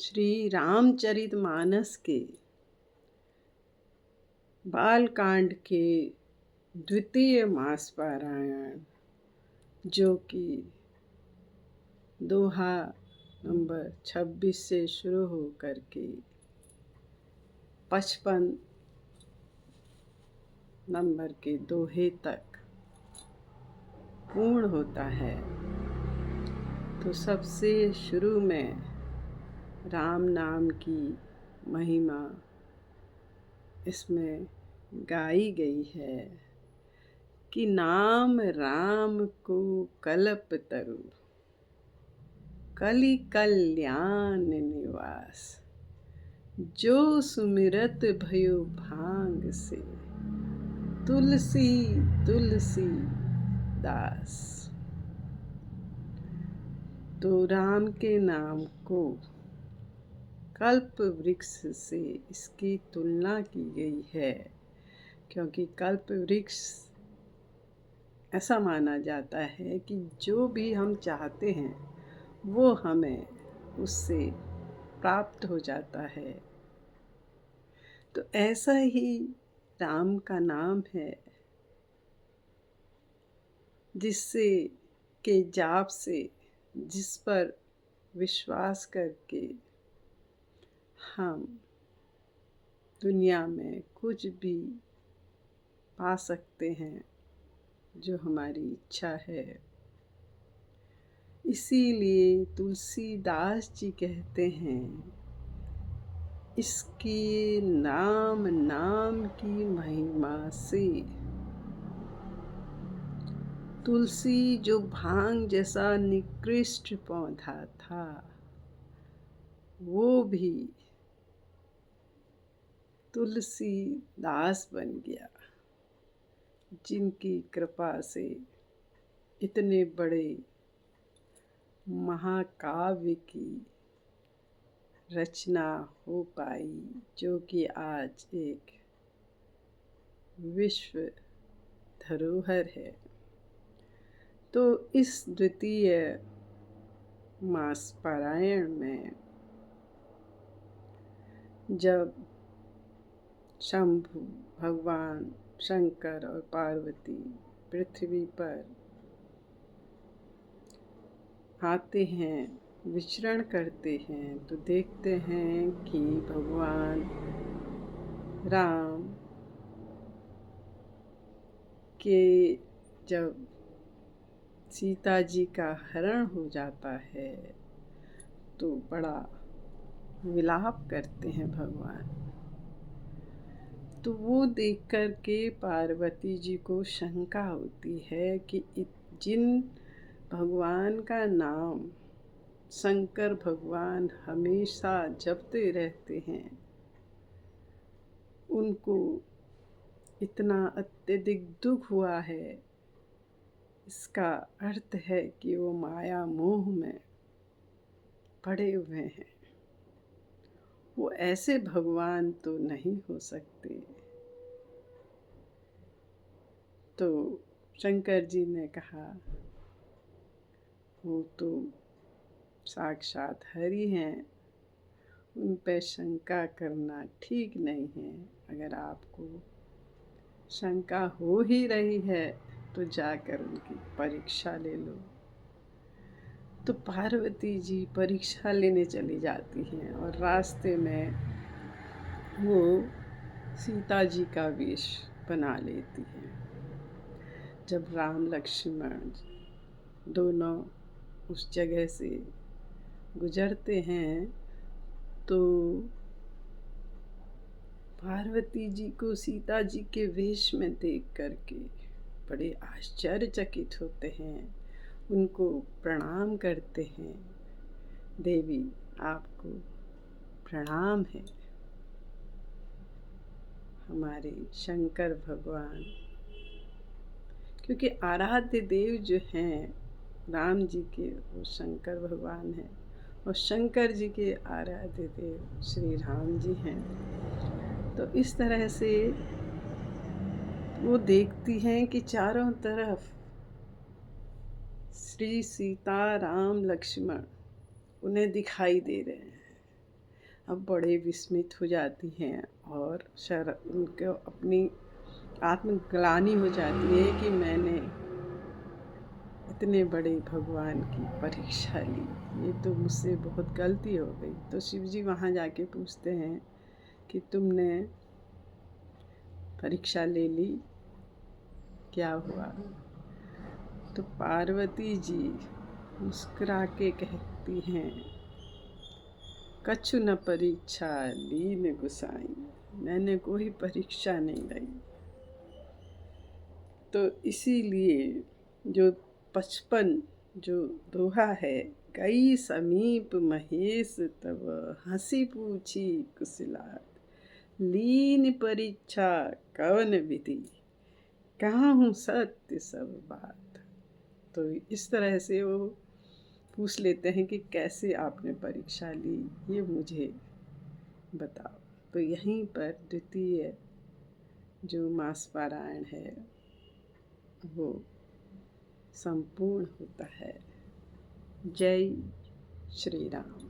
श्री रामचरितमानस के बालकांड के द्वितीय मास पारायण, जो कि दोहा नंबर 26 से शुरू होकर के 55 नंबर के दोहे तक पूर्ण होता है। तो सबसे शुरू में राम नाम की महिमा इसमें गाई गई है कि नाम राम को कल्प तरु, कलि कल्याण निवास, जो सुमिरत भयो भांग से, तुलसी तुलसी दास। तो राम के नाम को कल्प वृक्ष से इसकी तुलना की गई है, क्योंकि कल्प वृक्ष ऐसा माना जाता है कि जो भी हम चाहते हैं वो हमें उससे प्राप्त हो जाता है। तो ऐसा ही राम का नाम है, जिससे के जाप से, जिस पर विश्वास करके हम दुनिया में कुछ भी पा सकते हैं जो हमारी इच्छा है। इसीलिए तुलसीदास जी कहते हैं, इसके नाम नाम की महिमा से। तुलसी जो भांग जैसा निकृष्ट पौधा था, वो भी तुलसीदास बन गया, जिनकी कृपा से इतने बड़े महाकाव्य की रचना हो पाई, जो कि आज एक विश्व धरोहर है। तो इस द्वितीय मास पारायण में जब शंभु भगवान शंकर और पार्वती पृथ्वी पर आते हैं, विचरण करते हैं, तो देखते हैं कि भगवान राम के जब सीता जी का हरण हो जाता है तो बड़ा विलाप करते हैं भगवान। तो वो देख कर के पार्वती जी को शंका होती है कि जिन भगवान का नाम शंकर भगवान हमेशा जपते रहते हैं, उनको इतना अत्यधिक दुख हुआ है, इसका अर्थ है कि वो माया मोह में पड़े हुए हैं। वो ऐसे भगवान तो नहीं हो सकते। तो शंकर जी ने कहा, वो तो साक्षात हरि हैं, उन पे शंका करना ठीक नहीं है। अगर आपको शंका हो ही रही है तो जाकर उनकी परीक्षा ले लो। तो पार्वती जी परीक्षा लेने चली जाती हैं और रास्ते में वो सीता जी का वेश बना लेती हैं। जब राम लक्ष्मण दोनों उस जगह से गुजरते हैं तो पार्वती जी को सीता जी के वेश में देख करके बड़े आश्चर्यचकित होते हैं, उनको प्रणाम करते हैं। देवी, आपको प्रणाम है। हमारे शंकर भगवान, क्योंकि आराध्य देव जो हैं राम जी के, वो शंकर भगवान हैं, और शंकर जी के आराध्य देव श्री राम जी हैं। तो इस तरह से वो देखती हैं कि चारों तरफ श्री सीता राम लक्ष्मण उन्हें दिखाई दे रहे हैं। अब बड़े विस्मित हो जाती हैं और उनको अपनी आत्मग्लानि हो जाती है कि मैंने इतने बड़े भगवान की परीक्षा ली, ये तो मुझसे बहुत गलती हो गई। तो शिव जी वहाँ जाके पूछते हैं कि तुमने परीक्षा ले ली, क्या हुआ? तो पार्वती जी मुस्कुरा के कहती हैं, कछु न परीक्षा लीन गुसाई, मैंने कोई परीक्षा नहीं ली। तो इसीलिए जो 55 जो दोहा है, गई समीप महेश तब हंसी पूछी कुशलात, लीन परीक्षा कवन विधि, कहाँ हूँ सत्य सब बात। तो इस तरह से वो पूछ लेते हैं कि कैसे आपने परीक्षा ली, ये मुझे बताओ। तो यहीं पर द्वितीय जो मास पारायण है वो संपूर्ण होता है। जय श्री राम।